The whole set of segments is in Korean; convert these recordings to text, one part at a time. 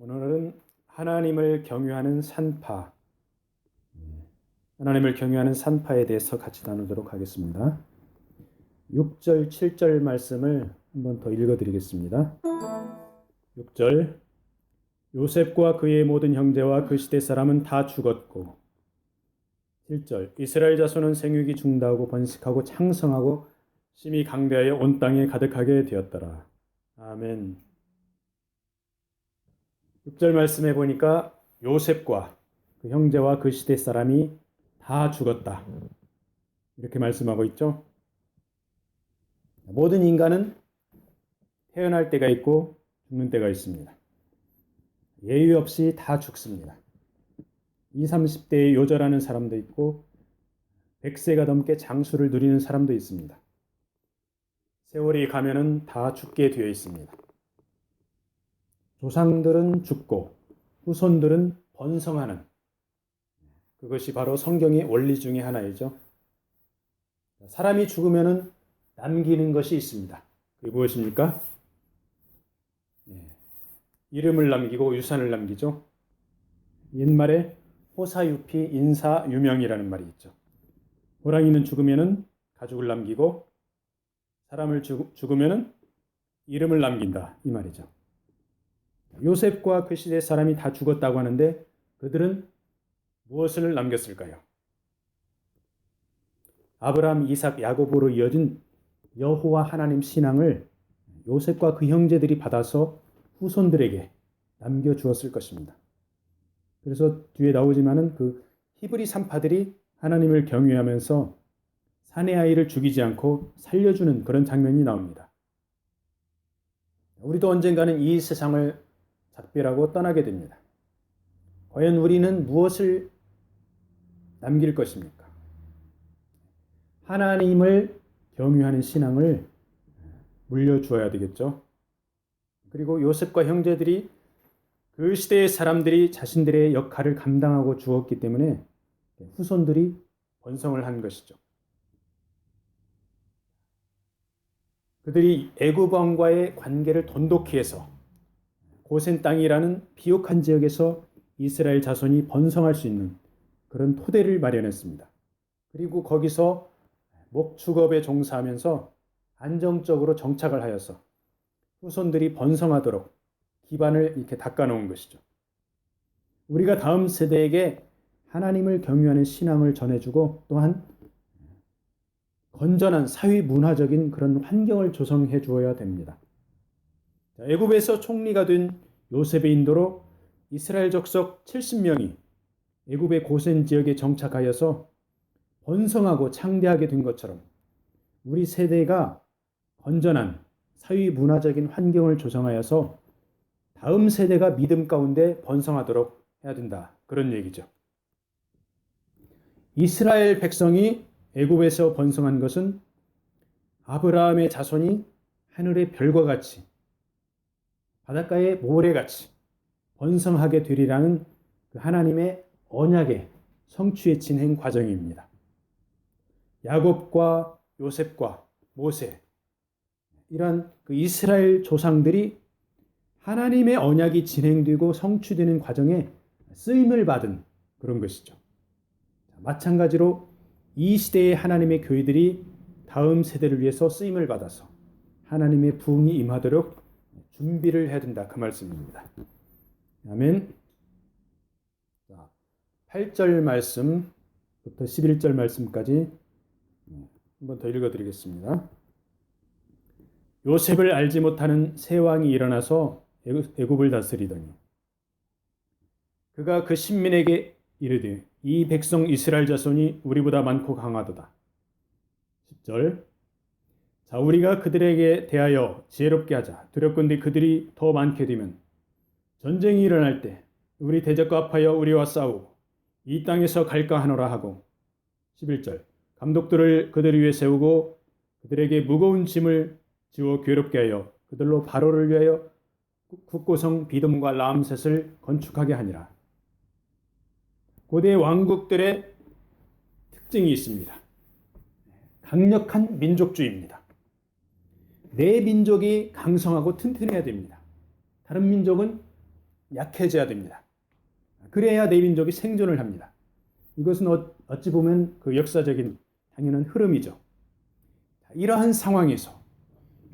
오늘은 하나님을 경유하는 산파, 하나님을 경유하는 산파에 대해서 같이 나누도록 하겠습니다. 6절, 7절 말씀을 한번 더 읽어드리겠습니다. 6절, 요셉과 그의 모든 형제와 그 시대 사람은 다 죽었고, 7절, 이스라엘 자손은 생육이 중다하고 번식하고 창성하고 심히 강대하여 온 땅에 가득하게 되었더라. 아멘. 6절 말씀해 보니까 요셉과 그 형제와 그 시대 사람이 다 죽었다, 이렇게 말씀하고 있죠. 모든 인간은 태어날 때가 있고 죽는 때가 있습니다. 예외 없이 다 죽습니다. 20, 30대에 요절하는 사람도 있고 100세가 넘게 장수를 누리는 사람도 있습니다. 세월이 가면은 다 죽게 되어 있습니다. 조상들은 죽고 후손들은 번성하는, 그것이 바로 성경의 원리 중에 하나이죠. 사람이 죽으면은 남기는 것이 있습니다. 그게 무엇입니까? 이름을 남기고 유산을 남기죠. 옛말에 호사유피 인사유명이라는 말이 있죠. 호랑이는 죽으면은 가죽을 남기고 사람을 죽으면은 이름을 남긴다, 이 말이죠. 요셉과 그 시대 사람이 다 죽었다고 하는데 그들은 무엇을 남겼을까요? 아브라함, 이삭, 야곱으로 이어진 여호와 하나님 신앙을 요셉과 그 형제들이 받아서 후손들에게 남겨주었을 것입니다. 그래서 뒤에 나오지만은 그 히브리 산파들이 하나님을 경외하면서 사내 아이를 죽이지 않고 살려주는 그런 장면이 나옵니다. 우리도 언젠가는 이 세상을 작별하고 떠나게 됩니다. 과연 우리는 무엇을 남길 것입니까? 하나님을 경유하는 신앙을 물려주어야 되겠죠. 그리고 요셉과 형제들이 그 시대의 사람들이 자신들의 역할을 감당하고 주었기 때문에 후손들이 번성을 한 것이죠. 그들이 애굽 왕과의 관계를 돈독히 해서 고센 땅이라는 비옥한 지역에서 이스라엘 자손이 번성할 수 있는 그런 토대를 마련했습니다. 그리고 거기서 목축업에 종사하면서 안정적으로 정착을 하여서 후손들이 번성하도록 기반을 이렇게 닦아놓은 것이죠. 우리가 다음 세대에게 하나님을 경유하는 신앙을 전해주고 또한 건전한 사회 문화적인 그런 환경을 조성해 주어야 됩니다. 애굽에서 총리가 된 요셉의 인도로 이스라엘 족속 70명이 애굽의 고센 지역에 정착하여서 번성하고 창대하게 된 것처럼 우리 세대가 건전한 사회 문화적인 환경을 조성하여서 다음 세대가 믿음 가운데 번성하도록 해야 된다, 그런 얘기죠. 이스라엘 백성이 애굽에서 번성한 것은 아브라함의 자손이 하늘의 별과 같이 바닷가의 모래같이 번성하게 되리라는 그 하나님의 언약의 성취의 진행 과정입니다. 야곱과 요셉과 모세, 이런 그 이스라엘 조상들이 하나님의 언약이 진행되고 성취되는 과정에 쓰임을 받은 그런 것이죠. 마찬가지로 이 시대의 하나님의 교회들이 다음 세대를 위해서 쓰임을 받아서 하나님의 부흥이 임하도록 준비를 해야 된다, 그 말씀입니다. 아멘. 8절 말씀부터 11절 말씀까지 한번 더 읽어드리겠습니다. 요셉을 알지 못하는 새 왕이 일어나서 애굽을 다스리더니 그가 그 신민에게 이르되 이 백성 이스라엘 자손이 우리보다 많고 강하도다. 10절, 자, 우리가 그들에게 대하여 지혜롭게 하자. 두렵건대 그들이 더 많게 되면 전쟁이 일어날 때 우리 대적과 합하여 우리와 싸우고 이 땅에서 갈까 하노라 하고. 11절, 감독들을 그들 위에 세우고 그들에게 무거운 짐을 지워 괴롭게 하여 그들로 바로를 위하여 국고성 비돔과 라암셋을 건축하게 하니라. 고대 왕국들의 특징이 있습니다. 강력한 민족주의입니다. 내 민족이 강성하고 튼튼해야 됩니다. 다른 민족은 약해져야 됩니다. 그래야 내 민족이 생존을 합니다. 이것은 어찌 보면 그 역사적인 당연한 흐름이죠. 이러한 상황에서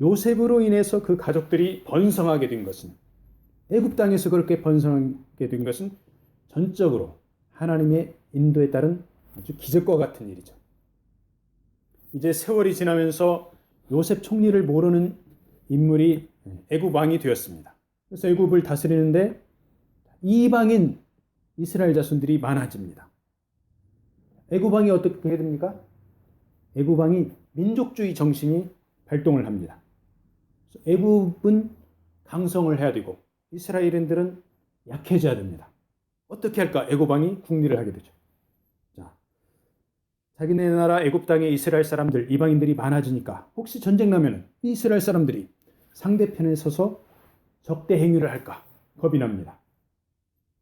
요셉으로 인해서 그 가족들이 번성하게 된 것은, 애굽 땅에서 그렇게 번성하게 된 것은 전적으로 하나님의 인도에 따른 아주 기적과 같은 일이죠. 이제 세월이 지나면서 요셉 총리를 모르는 인물이 애굽 왕이 되었습니다. 그래서 애굽을 다스리는데 이방인 이스라엘 자손들이 많아집니다. 애굽 왕이 어떻게 됩니까? 애굽 왕이 민족주의 정신이 발동을 합니다. 애굽은 강성을 해야 되고 이스라엘인들은 약해져야 됩니다. 어떻게 할까? 애굽 왕이 궁리를 하게 되죠. 자, 자기네 나라 애굽 땅에 이스라엘 사람들, 이방인들이 많아지니까 혹시 전쟁 나면 이스라엘 사람들이 상대편에 서서 적대 행위를 할까 겁이 납니다.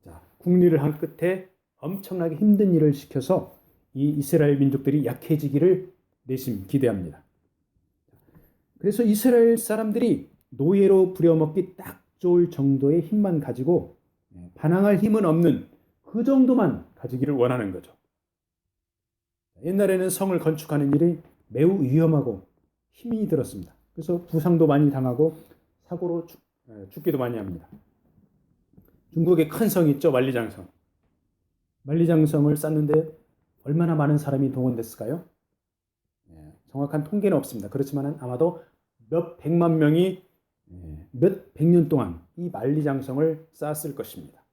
자, 궁리를 한 끝에 엄청나게 힘든 일을 시켜서 이 이스라엘 민족들이 약해지기를 내심 기대합니다. 그래서 이스라엘 사람들이 노예로 부려먹기 딱 좋을 정도의 힘만 가지고 반항할 힘은 없는 그 정도만 가지기를 원하는 거죠. 옛날에는 성을 건축하는 일이 매우 위험하고 힘이 들었습니다. 그래서 부상도 많이 당하고 사고로 죽기도 많이 합니다. 중국에 큰 성이 있죠. 만리장성. 만리장성을 쌓는데 얼마나 많은 사람이 동원됐을까요? 정확한 통계는 없습니다. 그렇지만 아마도 몇 백만 명이 몇 백 년 동안 이 만리장성을 쌓았을 것입니다.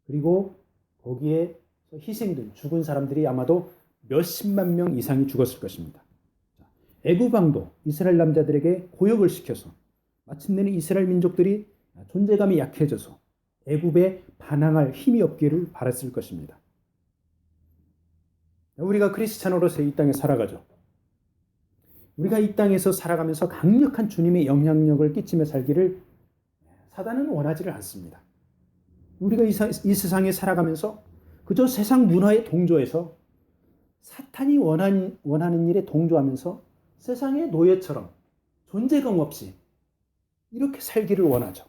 그리고 거기에 희생된 죽은 사람들이 아마도 몇십만 명 이상이 죽었을 것입니다. 애굽 왕도 이스라엘 남자들에게 고역을 시켜서 마침내는 이스라엘 민족들이 존재감이 약해져서 애굽에 반항할 힘이 없기를 바랐을 것입니다. 우리가 크리스찬으로서 이 땅에 살아가죠. 우리가 이 땅에서 살아가면서 강력한 주님의 영향력을 끼치며 살기를 사단은 원하지를 않습니다. 우리가 이 세상에 살아가면서 그저 세상 문화에 동조해서 사탄이 원하는 일에 동조하면서 세상의 노예처럼 존재감 없이 이렇게 살기를 원하죠.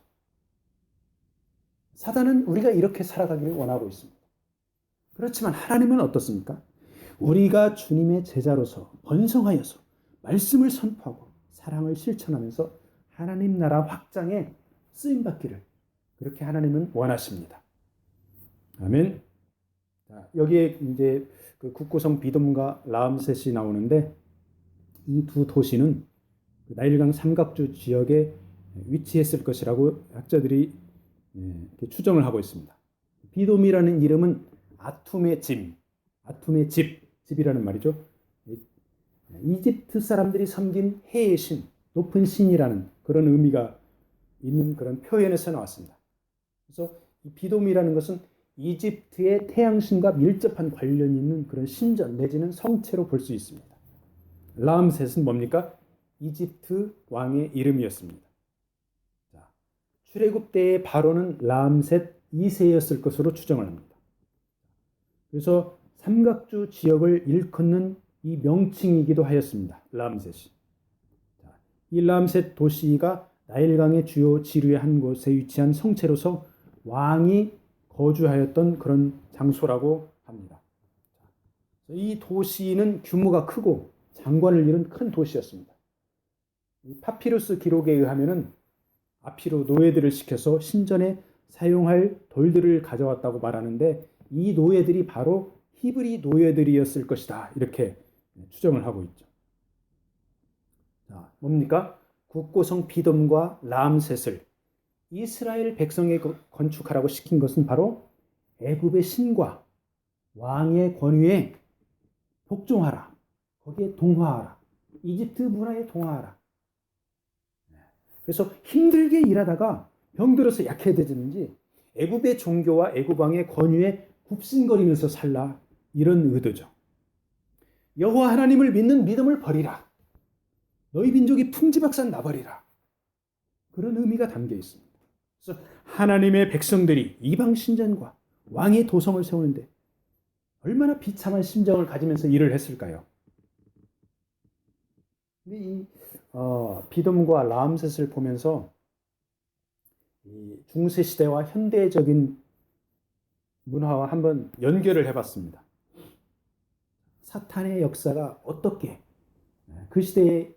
사단은 우리가 이렇게 살아가기를 원하고 있습니다. 그렇지만 하나님은 어떻습니까? 우리가 주님의 제자로서 번성하여서 말씀을 선포하고 사랑을 실천하면서 하나님 나라 확장에 쓰임받기를 그렇게 하나님은 원하십니다. 아멘. 자, 여기에 이제 그 국고성 비돔과 라암셋이 나오는데 이 두 도시는 나일강 삼각주 지역에 위치했을 것이라고 학자들이 추정을 하고 있습니다. 비돔이라는 이름은 아툼의 집이라는 말이죠. 이집트 사람들이 섬긴 해의 신, 높은 신이라는 그런 의미가 있는 그런 표현에서 나왔습니다. 그래서 이 비돔이라는 것은 이집트의 태양신과 밀접한 관련이 있는 그런 신전 내지는 성체로 볼 수 있습니다. 라암셋은 뭡니까? 이집트 왕의 이름이었습니다. 자, 출애굽 때의 바로는 라암셋 2세였을 것으로 추정을 합니다. 그래서 삼각주 지역을 일컫는 이 명칭이기도 하였습니다. 라암셋이. 자, 이 라암셋 도시가 나일강의 주요 지류의 한 곳에 위치한 성체로서 왕이 거주하였던 그런 장소라고 합니다. 이 도시는 규모가 크고 장관을 이룬 큰 도시였습니다. 이 파피루스 기록에 의하면은 아피로 노예들을 시켜서 신전에 사용할 돌들을 가져왔다고 말하는데 이 노예들이 바로 히브리 노예들이었을 것이다. 이렇게 추정을 하고 있죠. 자, 뭡니까? 국고성 비돔과 라암셋을 이스라엘 백성에 건축하라고 시킨 것은 바로 애굽의 신과 왕의 권위에 복종하라. 거기에 동화하라. 이집트 문화에 동화하라. 그래서 힘들게 일하다가 병들어서 약해졌는지 애굽의 종교와 애굽 왕의 권위에 굽신거리면서 살라. 이런 의도죠. 여호와 하나님을 믿는 믿음을 버리라. 너희 민족이 풍지박산 나버리라. 그런 의미가 담겨 있습니다. 그래서 하나님의 백성들이 이방 신전과 왕의 도성을 세우는데 얼마나 비참한 심정을 가지면서 일을 했을까요? 근데 이 비돔과 라암셋을 보면서 이 중세 시대와 현대적인 문화와 한번 연결을 해봤습니다. 사탄의 역사가 어떻게 그 시대의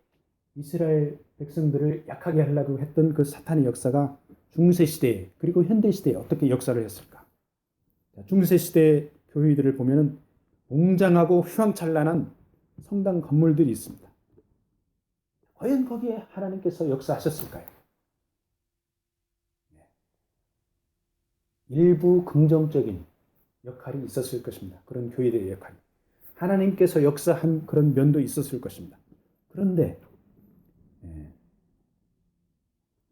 이스라엘 백성들을 약하게 하려고 했던 그 사탄의 역사가 중세 시대 그리고 현대 시대에 어떻게 역사를 했을까? 중세 시대 교회들을 보면은 웅장하고 휘황찬란한 성당 건물들이 있습니다. 과연 거기에 하나님께서 역사하셨을까요? 일부 긍정적인 역할이 있었을 것입니다. 그런 교회들의 역할이. 하나님께서 역사한 그런 면도 있었을 것입니다. 그런데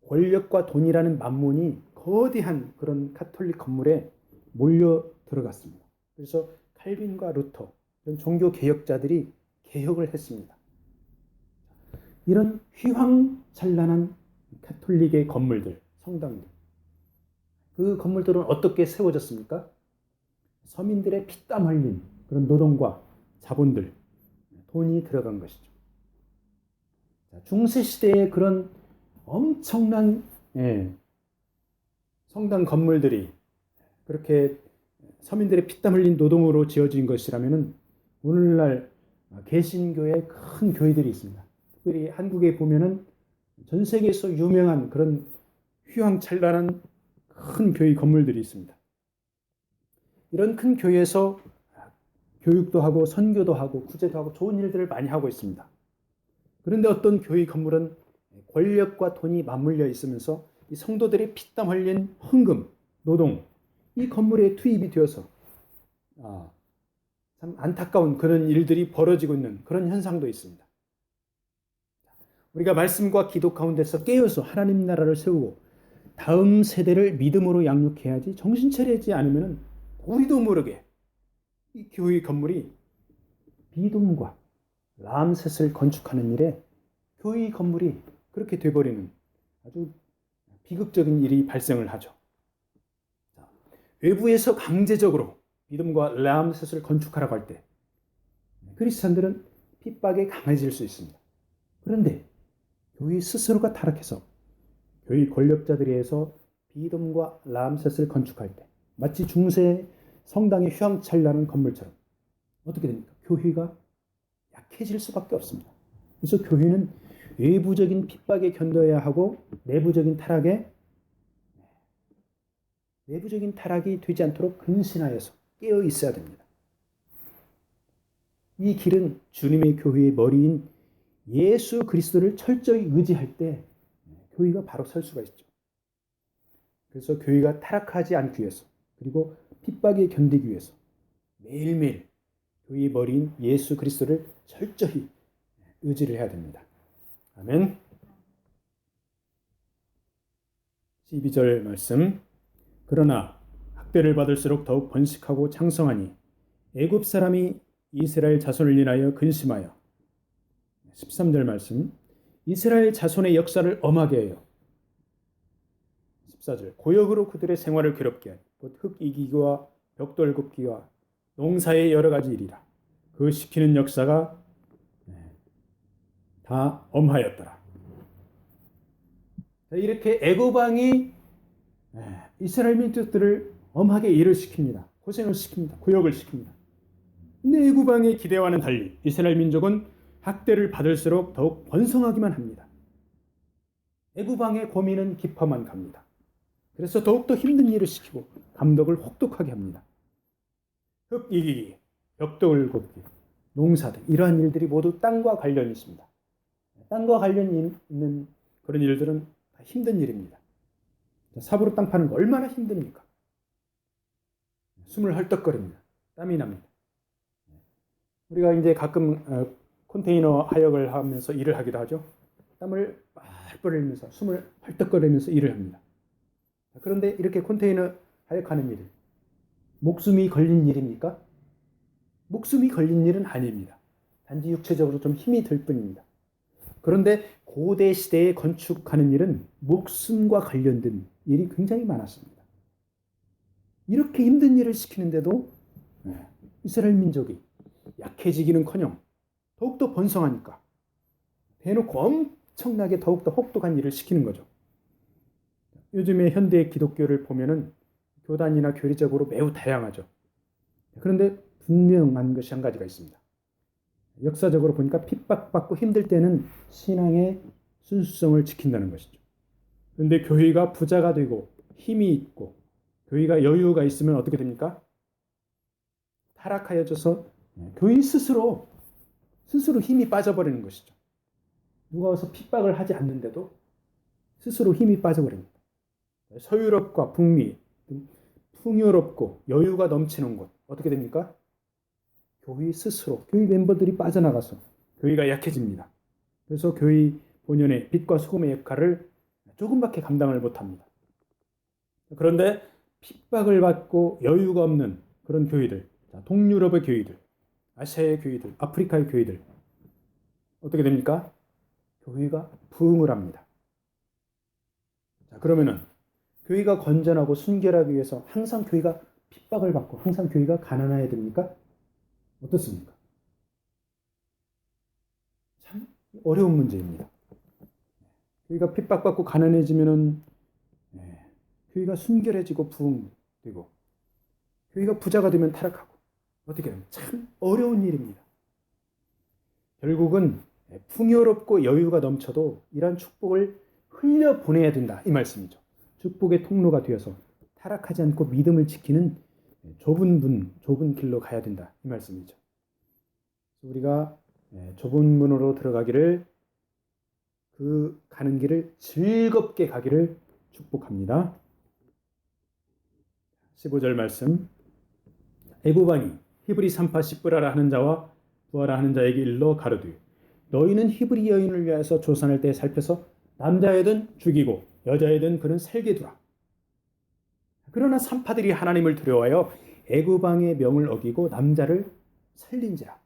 권력과 돈이라는 만문이 거대한 그런 가톨릭 건물에 몰려 들어갔습니다. 그래서 칼빈과 루터 이런 종교 개혁자들이 개혁을 했습니다. 이런 휘황찬란한 가톨릭의 건물들, 성당들, 그 건물들은 어떻게 세워졌습니까? 서민들의 피땀 흘린 그런 노동과 자본들, 돈이 들어간 것이죠. 중세 시대의 그런 엄청난 성당 건물들이 그렇게 서민들의 피땀 흘린 노동으로 지어진 것이라면은 오늘날 개신교의 큰 교회들이 있습니다. 특별히 한국에 보면은 전 세계에서 유명한 그런 휘황찬란한 큰 교회 건물들이 있습니다. 이런 큰 교회에서 교육도 하고 선교도 하고 구제도 하고 좋은 일들을 많이 하고 있습니다. 그런데 어떤 교회 건물은 권력과 돈이 맞물려 있으면서 이 성도들의 피땀 흘린 헌금, 노동, 이 건물에 투입이 되어서 참 안타까운 그런 일들이 벌어지고 있는 그런 현상도 있습니다. 우리가 말씀과 기도 가운데서 깨어서 하나님 나라를 세우고 다음 세대를 믿음으로 양육해야지 정신 차리지 않으면 우리도 모르게 이 교회 건물이 비돔과 람셋을 건축하는 일에 교회 건물이 그렇게 돼버리는 아주 비극적인 일이 발생을 하죠. 외부에서 강제적으로 비돔과 람셋을 건축하라고 할 때 크리스찬들은 핍박에 강해질 수 있습니다. 그런데 교회 스스로가 타락해서 교회 권력자들에 의해서 비돔과 람셋을 건축할 때 마치 중세 성당의 휘황찬란한 건물처럼 어떻게 됩니까? 교회가 약해질 수밖에 없습니다. 그래서 교회는 외부적인 핍박에 견뎌야 하고 내부적인 타락이 되지 않도록 근신하여서 깨어 있어야 됩니다. 이 길은 주님의 교회의 머리인 예수 그리스도를 철저히 의지할 때 교회가 바로 설 수가 있죠. 그래서 교회가 타락하지 않기 위해서 그리고 핍박에 견디기 위해서 매일매일 교회의 머리인 예수 그리스도를 철저히 의지를 해야 됩니다. 아멘. 12절 말씀. 그러나 학대를 받을수록 더욱 번식하고 창성하니 애굽 사람이 이스라엘 자손을 인하여 근심하여 13절 말씀. 이스라엘 자손의 역사를 엄하게 해요. 14절. 고역으로 그들의 생활을 괴롭게 하니 곧 흙 이기기와 벽돌 굽기와 농사의 여러 가지 일이라. 그 시키는 역사가 다 엄하였더라. 이렇게 애굽 왕이 이스라엘 민족들을 엄하게 일을 시킵니다. 고생을 시킵니다. 고역을 시킵니다. 근데 애굽 왕의 기대와는 달리 이스라엘 민족은 학대를 받을수록 더욱 번성하기만 합니다. 애굽 왕의 고민은 깊어만 갑니다. 그래서 더욱더 힘든 일을 시키고 감독을 혹독하게 합니다. 흙 이기기, 벽돌 굽기, 농사 등 이러한 일들이 모두 땅과 관련이 있습니다. 땅과 관련이 있는 그런 일들은 다 힘든 일입니다. 삽으로 땅 파는 거 얼마나 힘듭니까? 숨을 헐떡거립니다. 땀이 납니다. 우리가 이제 가끔 컨테이너 하역을 하면서 일을 하기도 하죠. 땀을 뻘뻘 흘리면서 숨을 헐떡거리면서 일을 합니다. 그런데 이렇게 컨테이너 하역하는 일, 목숨이 걸린 일입니까? 목숨이 걸린 일은 아닙니다. 단지 육체적으로 좀 힘이 들 뿐입니다. 그런데 고대 시대에 건축하는 일은 목숨과 관련된 일이 굉장히 많았습니다. 이렇게 힘든 일을 시키는데도 이스라엘 민족이 약해지기는커녕 더욱더 번성하니까 대놓고 엄청나게 더욱더 혹독한 일을 시키는 거죠. 요즘의 현대 기독교를 보면은 교단이나 교리적으로 매우 다양하죠. 그런데 분명한 것이 한 가지가 있습니다. 역사적으로 보니까 핍박받고 힘들 때는 신앙의 순수성을 지킨다는 것이죠. 그런데 교회가 부자가 되고 힘이 있고 교회가 여유가 있으면 어떻게 됩니까? 타락하여져서 교회 스스로 힘이 빠져버리는 것이죠. 누가 와서 핍박을 하지 않는데도 스스로 힘이 빠져버립니다. 서유럽과 북미, 풍요롭고 여유가 넘치는 곳 어떻게 됩니까? 교회 스스로, 교회 멤버들이 빠져나가서 교회가 약해집니다. 그래서 교회 본연의 빛과 소금의 역할을 조금밖에 감당을 못합니다. 그런데 핍박을 받고 여유가 없는 그런 교회들, 동유럽의 교회들, 아시아의 교회들, 아프리카의 교회들 어떻게 됩니까? 교회가 부흥을 합니다. 자, 그러면은 교회가 건전하고 순결하기 위해서 항상 교회가 핍박을 받고 항상 교회가 가난해야 됩니까? 어떻습니까? 참 어려운 문제입니다. 교회가 핍박받고 가난해지면은 교회가 순결해지고 부흥되고 교회가 부자가 되면 타락하고 어떻게 되면 참 어려운 일입니다. 결국은 풍요롭고 여유가 넘쳐도 이러한 축복을 흘려보내야 된다 이 말씀이죠. 축복의 통로가 되어서 타락하지 않고 믿음을 지키는 좁은 길로 가야 된다 이 말씀이죠. 우리가 좁은 문으로 들어가기를 그 가는 길을 즐겁게 가기를 축복합니다. 15절 말씀 애굽왕이 히브리 산파 십부라라 하는 자와 부하라 하는 자에게 일러 가로되 너희는 히브리 여인을 위하여서 조산할 때 살펴서 남자애든 죽이고 여자애든 그는 살게 두라. 그러나 산파들이 하나님을 두려워하여 애굽왕의 명을 어기고 남자를 살린지라.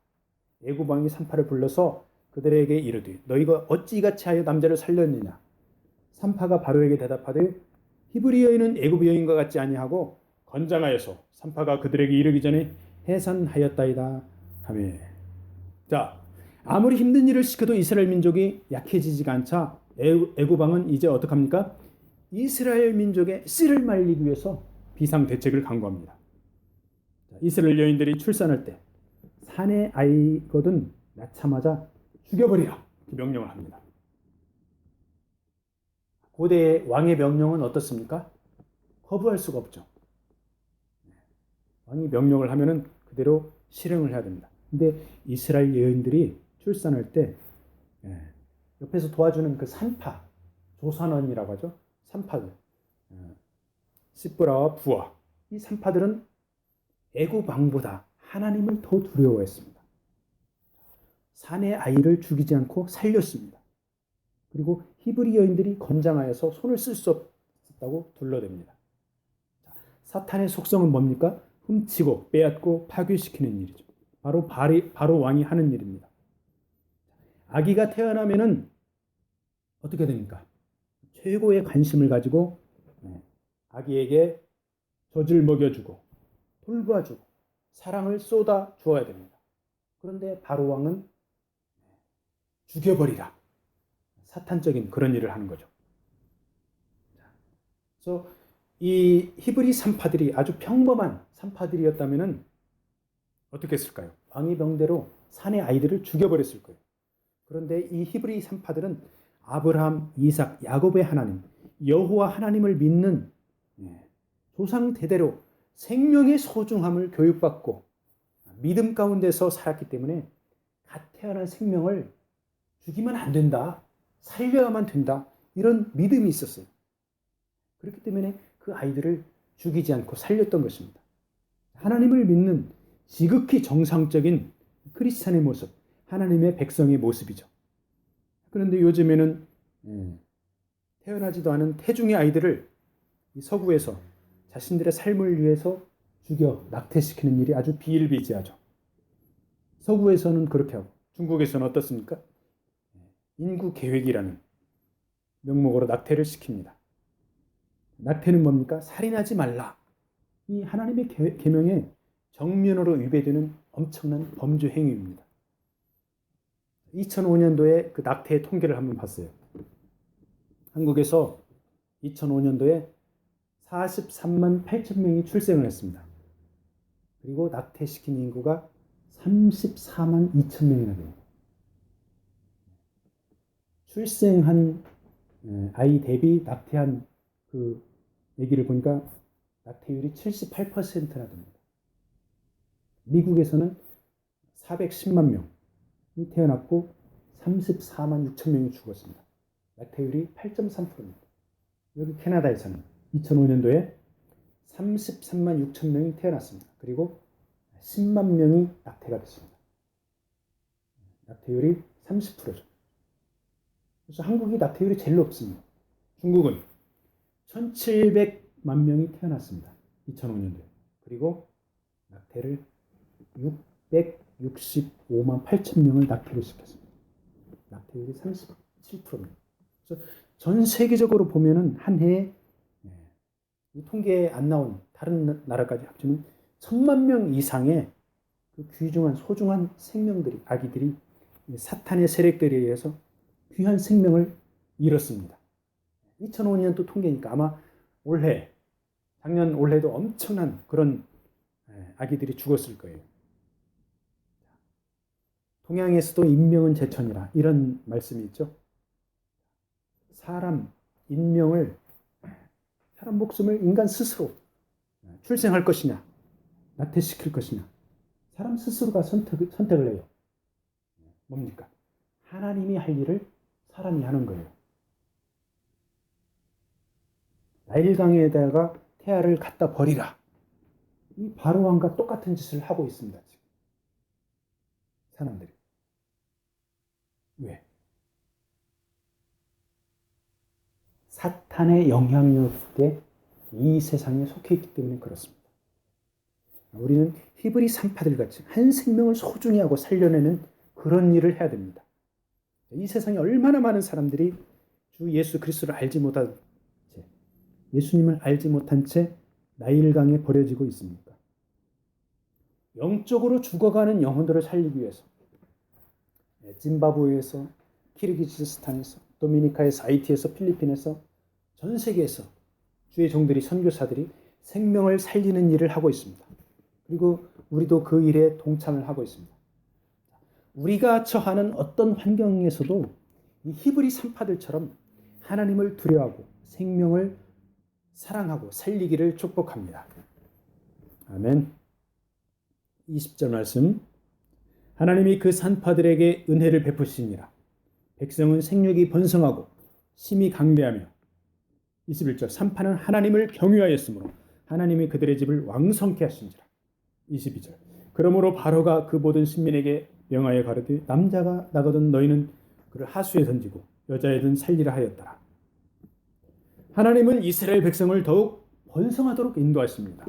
애굽왕이 산파를 불러서 그들에게 이르되 너희가 어찌 이같이 하여 남자를 살렸느냐. 산파가 바로에게 대답하되 히브리 여인은 애굽 여인과 같지 아니하고 건장하여서 산파가 그들에게 이르기 전에 해산하였다이다 하며. 자, 아무리 힘든 일을 시켜도 이스라엘 민족이 약해지지가 않자 애굽 왕은 이제 어떡합니까? 이스라엘 민족의 씨를 말리기 위해서 비상대책을 강구합니다. 이스라엘 여인들이 출산할 때 사내 아이거든 낳자마자 죽여버리라 명령을 합니다. 고대의 왕의 명령은 어떻습니까? 거부할 수가 없죠. 왕이 명령을 하면은 그대로 실행을 해야 됩니다. 근데 이스라엘 여인들이 출산할 때 옆에서 도와주는 그 산파, 조산원이라고 하죠. 산파들, 시브라와 부하, 이 산파들은 애굽 왕보다 하나님을 더 두려워했습니다. 사내 아이를 죽이지 않고 살렸습니다. 그리고 히브리 여인들이 건장하여서 손을 쓸 수 없었다고 둘러댑니다. 사탄의 속성은 뭡니까? 훔치고 빼앗고 파괴시키는 일이죠. 바로 왕이 하는 일입니다. 아기가 태어나면은 어떻게 됩니까? 최고의 관심을 가지고 아기에게 젖을 먹여주고 돌봐주고 사랑을 쏟아 주어야 됩니다. 그런데 바로 왕은 죽여버리라. 사탄적인 그런 일을 하는 거죠. 그래서 이 히브리 산파들이 아주 평범한 산파들이었다면은 어떻게 했을까요? 왕의 명대로 산의 아이들을 죽여버렸을 거예요. 그런데 이 히브리 산파들은 아브라함, 이삭, 야곱의 하나님, 여호와 하나님을 믿는 조상 대대로 생명의 소중함을 교육받고 믿음 가운데서 살았기 때문에 갓 태어난 생명을 죽이면 안 된다, 살려야만 된다, 이런 믿음이 있었어요. 그렇기 때문에 그 아이들을 죽이지 않고 살렸던 것입니다. 하나님을 믿는 지극히 정상적인 크리스찬의 모습, 하나님의 백성의 모습이죠. 그런데 요즘에는 태어나지도 않은 태중의 아이들을 서구에서 자신들의 삶을 위해서 죽여 낙태시키는 일이 아주 비일비재하죠. 서구에서는 그렇게 하고 중국에서는 어떻습니까? 인구 계획이라는 명목으로 낙태를 시킵니다. 낙태는 뭡니까? 살인하지 말라. 이 하나님의 계명에 정면으로 위배되는 엄청난 범죄 행위입니다. 2005년도에 그 낙태의 통계를 한번 봤어요. 한국에서 2005년도에 43만 8천 명이 출생을 했습니다. 그리고 낙태시킨 인구가 34만 2천 명이나 됩니다. 출생한 아이 대비 낙태한 그 얘기를 보니까 낙태율이 78%나 됩니다. 미국에서는 410만 명이 태어났고 34만 6천 명이 죽었습니다. 낙태율이 8.3%입니다. 여기 캐나다에서는 2005년도에 33만 6천 명이 태어났습니다. 그리고 10만 명이 낙태가 됐습니다. 낙태율이 30%죠. 그래서 한국이 낙태율이 제일 높습니다. 중국은 1,700만 명이 태어났습니다. 2005년도에. 그리고 낙태를 665만 8천 명을 낙태를 시켰습니다. 낙태율이 37%입니다. 그래서 전 세계적으로 보면은 한 해에 이 통계에 안 나온 다른 나라까지 합치면 1,000만 명 이상의 그 귀중한 소중한 생명들이, 아기들이 사탄의 세력들에 의해서 귀한 생명을 잃었습니다. 2005년도 통계니까 아마 작년 올해도 엄청난 그런 아기들이 죽었을 거예요. 동양에서도 인명은 제천이라 이런 말씀이 있죠. 사람 목숨을 인간 스스로 출생할 것이냐, 낙태시킬 것이냐, 사람 스스로가 선택을 해요. 뭡니까? 하나님이 할 일을 사람이 하는 거예요. 나일강에다가 태아를 갖다 버리라. 이 바로왕과 똑같은 짓을 하고 있습니다. 지금 사람들이. 왜? 사탄의 영향력에 이 세상에 속해 있기 때문에 그렇습니다. 우리는 히브리 산파들 같이 한 생명을 소중히 하고 살려내는 그런 일을 해야 됩니다. 이 세상에 얼마나 많은 사람들이 주 예수 그리스도를 예수님을 알지 못한 채 나일강에 버려지고 있습니까? 영적으로 죽어가는 영혼들을 살리기 위해서 짐바브웨에서, 키르기즈스탄에서, 도미니카에서, 하이티에서, 필리핀에서, 전 세계에서 주의 종들이, 선교사들이 생명을 살리는 일을 하고 있습니다. 그리고 우리도 그 일에 동참을 하고 있습니다. 우리가 처하는 어떤 환경에서도 이 히브리 산파들처럼 하나님을 두려워하고 생명을 사랑하고 살리기를 축복합니다. 아멘. 20절 말씀. 하나님이 그 산파들에게 은혜를 베푸시니라. 백성은 생육이 번성하고 심히 강대하며. 21절. 산파는 하나님을 경유하였으므로 하나님이 그들의 집을 왕성케 하신지라. 22절. 그러므로 바로가 그 모든 신민에게 명하여 가르되 남자가 나거든 너희는 그를 하수에 던지고 여자애든 살리라 하였더라. 하나님은 이스라엘 백성을 더욱 번성하도록 인도하십니다.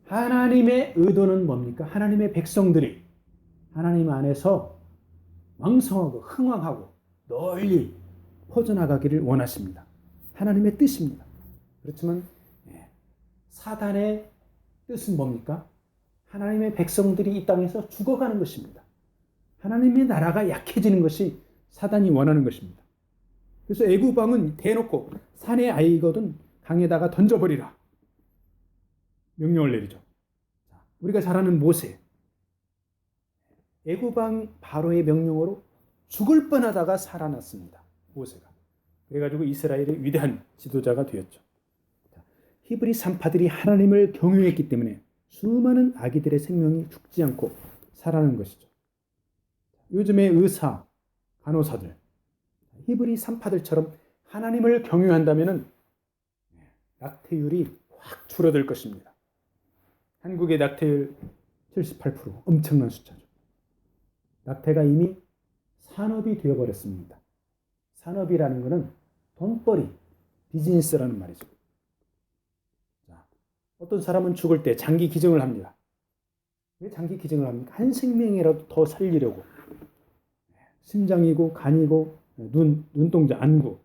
하나님의 의도는 뭡니까? 하나님의 백성들이 하나님 안에서 왕성하고 흥왕하고 널리 퍼져나가기를 원하십니다. 하나님의 뜻입니다. 그렇지만 사단의 뜻은 뭡니까? 하나님의 백성들이 이 땅에서 죽어가는 것입니다. 하나님의 나라가 약해지는 것이 사단이 원하는 것입니다. 그래서 애굽 왕은 대놓고 산의 아이거든 강에다가 던져버리라 명령을 내리죠. 우리가 잘 아는 모세, 애굽 왕 바로의 명령으로 죽을 뻔하다가 살아났습니다. 모세가. 그래가지고 이스라엘의 위대한 지도자가 되었죠. 히브리 산파들이 하나님을 경유했기 때문에 수많은 아기들의 생명이 죽지 않고 살아난 것이죠. 요즘의 의사, 간호사들, 히브리 산파들처럼 하나님을 경유한다면 낙태율이 확 줄어들 것입니다. 한국의 낙태율 78%, 엄청난 숫자죠. 낙태가 이미 산업이 되어버렸습니다. 산업이라는 것은 돈벌이, 비즈니스라는 말이죠. 자, 어떤 사람은 죽을 때 장기 기증을 합니다. 왜 장기 기증을 합니까? 한 생명이라도 더 살리려고. 심장이고 간이고 눈동자, 안구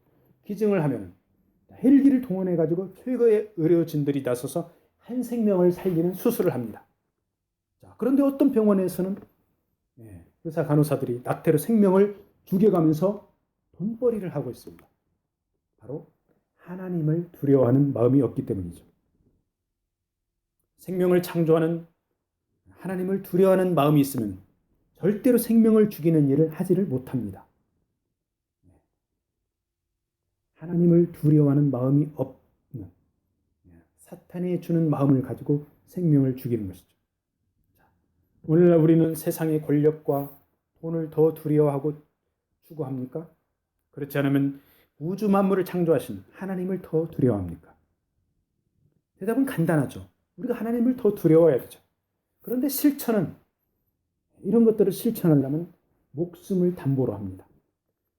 기증을 하면 헬기를 동원해가지고 최고의 의료진들이 나서서 한 생명을 살리는 수술을 합니다. 자, 그런데 어떤 병원에서는 의사 간호사들이 낙태로 생명을 죽여가면서 돈벌이를 하고 있습니다. 바로 하나님을 두려워하는 마음이 없기 때문이죠. 생명을 창조하는 하나님을 두려워하는 마음이 있으면 절대로 생명을 죽이는 일을 하지를 못합니다. 하나님을 두려워하는 마음이 없는, 사탄이 주는 마음을 가지고 생명을 죽이는 것이죠. 오늘날 우리는 세상의 권력과 돈을 더 두려워하고 추구합니까? 그렇지 않으면 우주 만물을 창조하신 하나님을 더 두려워합니까? 대답은 간단하죠. 우리가 하나님을 더 두려워해야 되죠. 그런데 실천은, 이런 것들을 실천하려면 목숨을 담보로 합니다.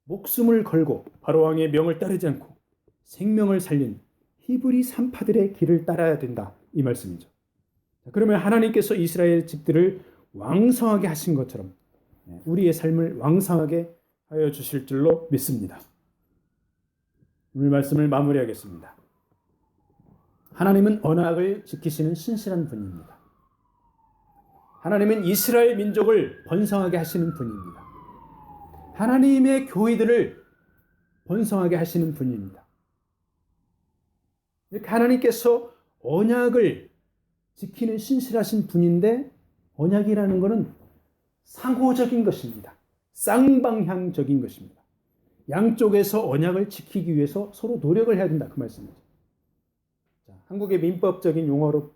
목숨을 걸고 바로왕의 명을 따르지 않고 생명을 살린 히브리 산파들의 길을 따라야 된다, 이 말씀이죠. 그러면 하나님께서 이스라엘 집들을 왕성하게 하신 것처럼 우리의 삶을 왕성하게 하여 주실 줄로 믿습니다. 오늘 말씀을 마무리하겠습니다. 하나님은 언약을 지키시는 신실한 분입니다. 하나님은 이스라엘 민족을 번성하게 하시는 분입니다. 하나님의 교회들을 번성하게 하시는 분입니다. 이렇게 하나님께서 언약을 지키는 신실하신 분인데, 언약이라는 것은 상호적인 것입니다. 쌍방향적인 것입니다. 양쪽에서 언약을 지키기 위해서 서로 노력을 해야 된다, 그 말씀이죠. 자, 한국의 민법적인 용어로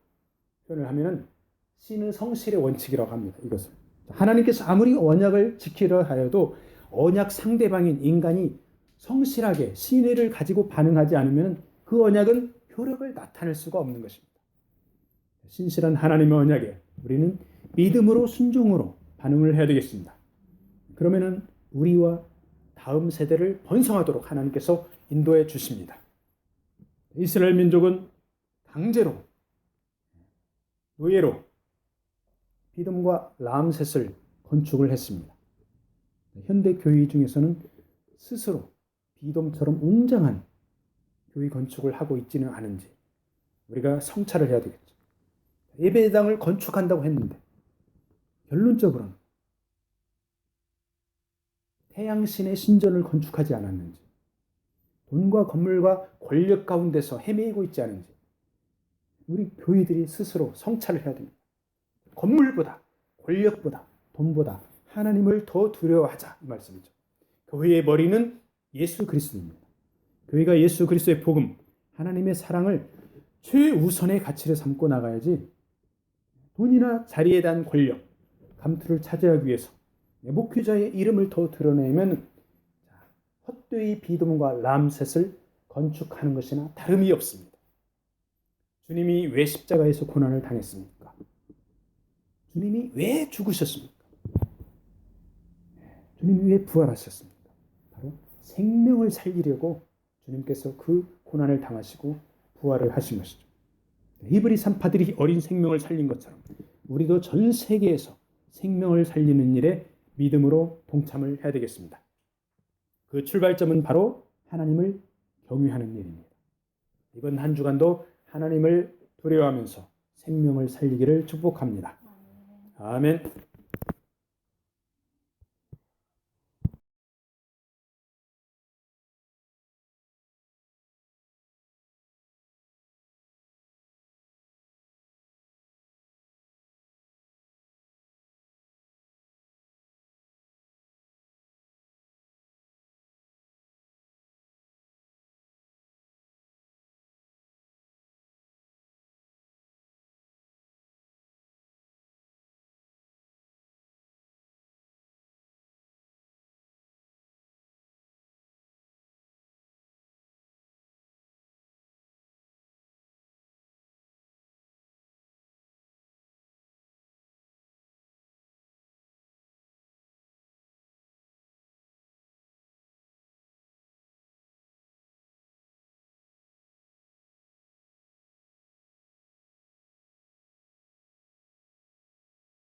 표현을 하면은 신의 성실의 원칙이라고 합니다. 이것을 하나님께서 아무리 언약을 지키려 하여도 언약 상대방인 인간이 성실하게 신의를 가지고 반응하지 않으면 그 언약은 효력을 나타낼 수가 없는 것입니다. 신실한 하나님의 언약에 우리는 믿음으로 순종으로 반응을 해야 되겠습니다. 그러면은 우리와 다음 세대를 번성하도록 하나님께서 인도해 주십니다. 이스라엘 민족은 강제로, 노예로 비돔과 람셋을 건축을 했습니다. 현대 교회 중에서는 스스로 비돔처럼 웅장한 교회 건축을 하고 있지는 않은지 우리가 성찰을 해야 되겠죠. 예배당을 건축한다고 했는데 결론적으로는 태양신의 신전을 건축하지 않았는지, 돈과 건물과 권력 가운데서 헤매고 있지 않은지 우리 교회들이 스스로 성찰을 해야 됩니다. 건물보다, 권력보다, 돈보다 하나님을 더 두려워하자, 이 말씀이죠. 교회의 머리는 예수 그리스도입니다. 교회가 예수 그리스도의 복음, 하나님의 사랑을 최우선의 가치를 삼고 나가야지 돈이나 자리에 대한 권력, 감투를 차지하기 위해서 목회자의 이름을 더 드러내면 헛되이 비돔과 람셋을 건축하는 것이나 다름이 없습니다. 주님이 왜 십자가에서 고난을 당했습니까? 주님이 왜 죽으셨습니까? 주님이 왜 부활하셨습니까? 바로 생명을 살리려고 주님께서 그 고난을 당하시고 부활을 하신 것이죠. 히브리 산파들이 어린 생명을 살린 것처럼 우리도 전 세계에서 생명을 살리는 일에 믿음으로 동참을 해야 되겠습니다. 그 출발점은 바로 하나님을 경외하는 일입니다. 이번 한 주간도 하나님을 두려워하면서 생명을 살리기를 축복합니다. 아멘.